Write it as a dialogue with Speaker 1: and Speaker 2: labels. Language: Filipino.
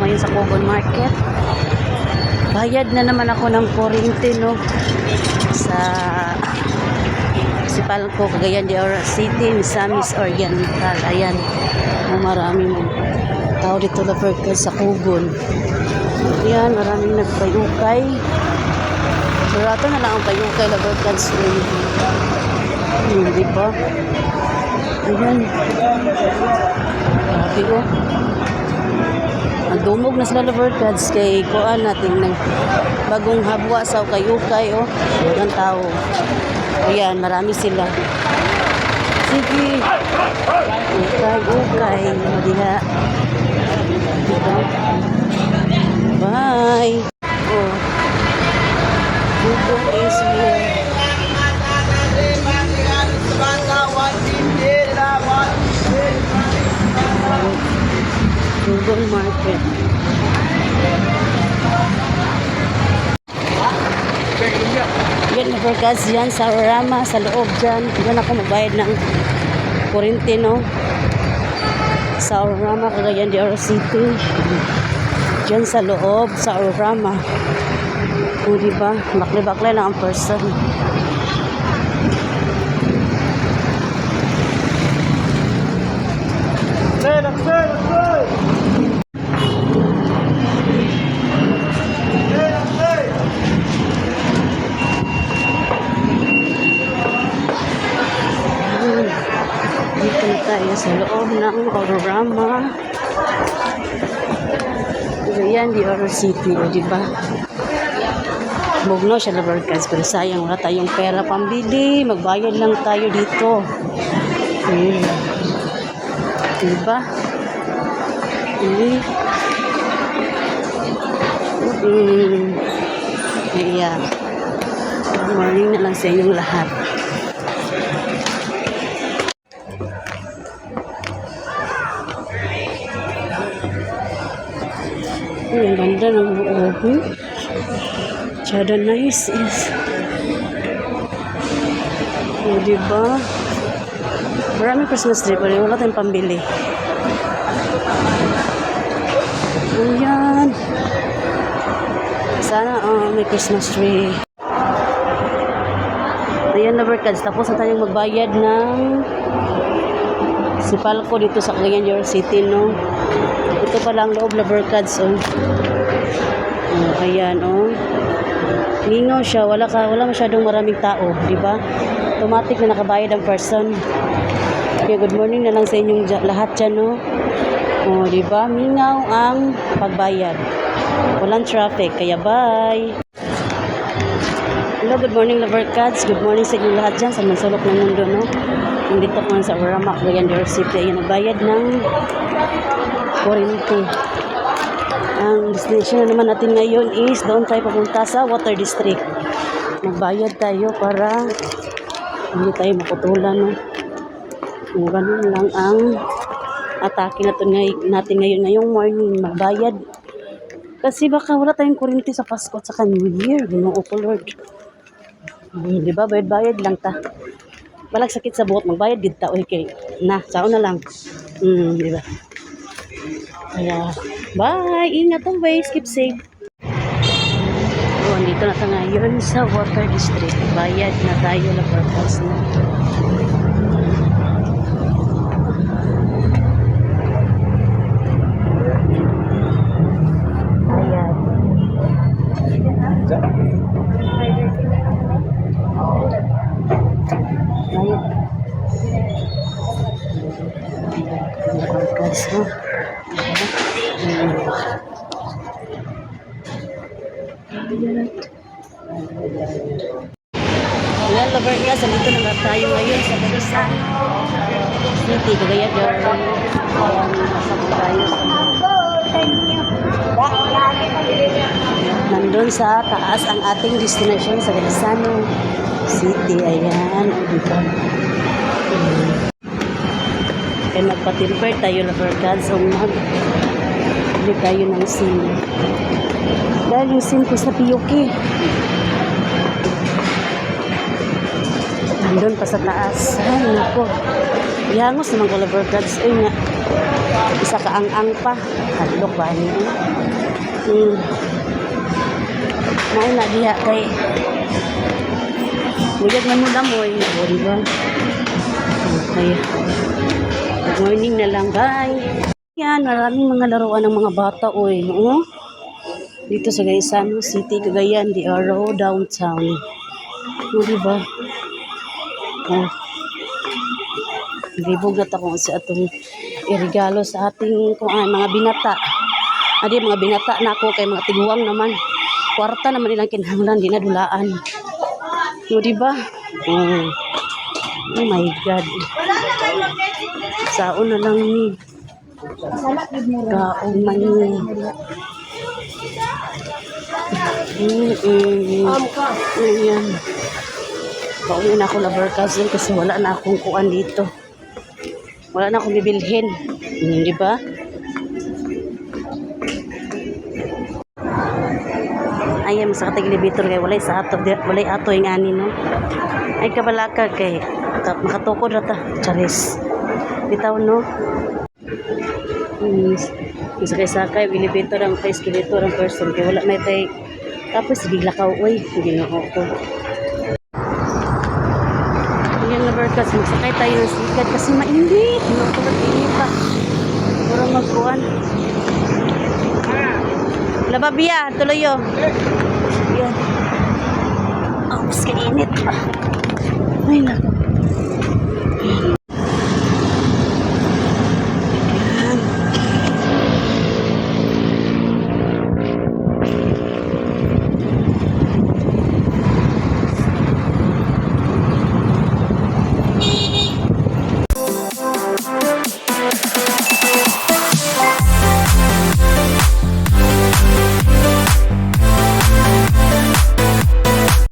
Speaker 1: ngayon sa Cogon Market. Bayad na naman ako ng kuryente, no? Sa Sipalco, Cagayan de Oro City, Misamis Oriental. Ayan, maraming tao dito na sa Cogon. Ayan, maraming nagpayukay. Pero ito na lang ang payukay na Berkans. Hindi ba? Ayan. Grabe ko. Ang dumog na sila na Berkans kay kuan natin ng bagong habwa sa kayukay, oh. Ang tao. Ayan, marami sila. Sige. Ukay. Madiha. Bye. Oh. Google is here. Google Market. Yan na Berkans dyan sa Orama, sa loob dyan. Diyan ako magbayad ng kuryente, no? Sa Orama, Cagayan de Oro City. Diyan sa loob, sa Orama. O, diba? Bakli-bakli lang ang person. Dito na tayo sa loob ng Orama. Cagayan de Oro City, o diba? Bugno siya na Berkans, pero sayang wala tayong pera pambili. Magbayad lang tayo dito. Diba? Ayan. Good morning na lang sa inyong lahat. Ang ganda ng loob. Tsada nice is. O, diba? Maraming Christmas tree pa rin. Wala tayong pambili. Ayan. Sana may Christmas tree. Ayan na Berkans. Tapos na tayong magbayad ng Sipalco dito sa Cagayan de Oro City, no? Ito pa lang loob na Berkans, oh. Ayan, oh. Lingaw siya, wala masyadong maraming tao, di ba? Automatic na nakabayad ang person. Okay, good morning na lang sa inyong lahat dyan, no? O, di ba? Mingaw ang pagbayad. Walang traffic, kaya bye! Hello, good morning, Lovercats. Good morning sa inyong lahat dyan sa mansulok ng mundo, no? Nandito ko sa Orama, Cagayan de Oro City. Ayan, nagbayad ng kuryente. Ang destination na naman natin ngayon is doon tayo papunta sa Water District. Magbayad tayo para hindi tayo maputulan, no? Kung ganun lang ang atake natin ngayon ngayong morning. Magbayad. Kasi baka wala tayong kuryente sa Pasko at saka New Year. Ginoo ko, Lord. Diba? Bayad lang ta. Walang sakit sa buhok. Magbayad din ta. Okay. Na, sao na lang. Diba? Kaya, bye! Ingat always. Keep safe. Dito na tayo ngayon sa Water District. Bayad na tayo na purpose na. Ayan. Purpose na. Well, Lovercats, nandito na tayo ngayon sa Busan City, Cagayan de Oro. Nandun sa taas ang ating destination sa Busan City. Ayan. Kaya nagpa-temper tayo, Lovercats. So, mag-bili tayo ng SIM. Dahil yung SIM ko sa PUK. Nandun pa sa taas. Ay, nako. Yangos naman ko lover cards. Ay nga. Isa ka ang pa. Hadlok ba niyo? May na diha kay Muyag man mo damoy. O, diba? Okay. Good morning na lang, guys. Yan, maraming mga laruan ng mga bata, oy. Dito sa Gaisano City, Cagayan de Oro, downtown. O, diba? Libog na ako sa atong irigalo sa ating mga binata. Adi, mga binata na ako kay mga tiguang naman. Kwarta naman nilang kinahanglan, di na dulaan. O, diba? Oh my God. Saon na lang ni. Kaong man ni. Ayan. Paunin ako lover cousin kasi wala na akong kuan dito. Wala na akong bibilhin. Diba? Ayan, sa katag-elevator kay walay sa ato, walay ato yung ani, no? Ay, kabalaka kay makatukod na ta. Charis. Bitaw, no? Sakay-sakay, elevator ang escalator ang person. Kaya wala may tay. Tapos, giglakaw, uy. Hindi na ako. Ayan, loverkas. Magsakay tayo ng sikat kasi mainit. Init pa. Puro magkuhan. Lababiya, tuloy yun. Yan. Oh, mas kainit pa. Ay, naku.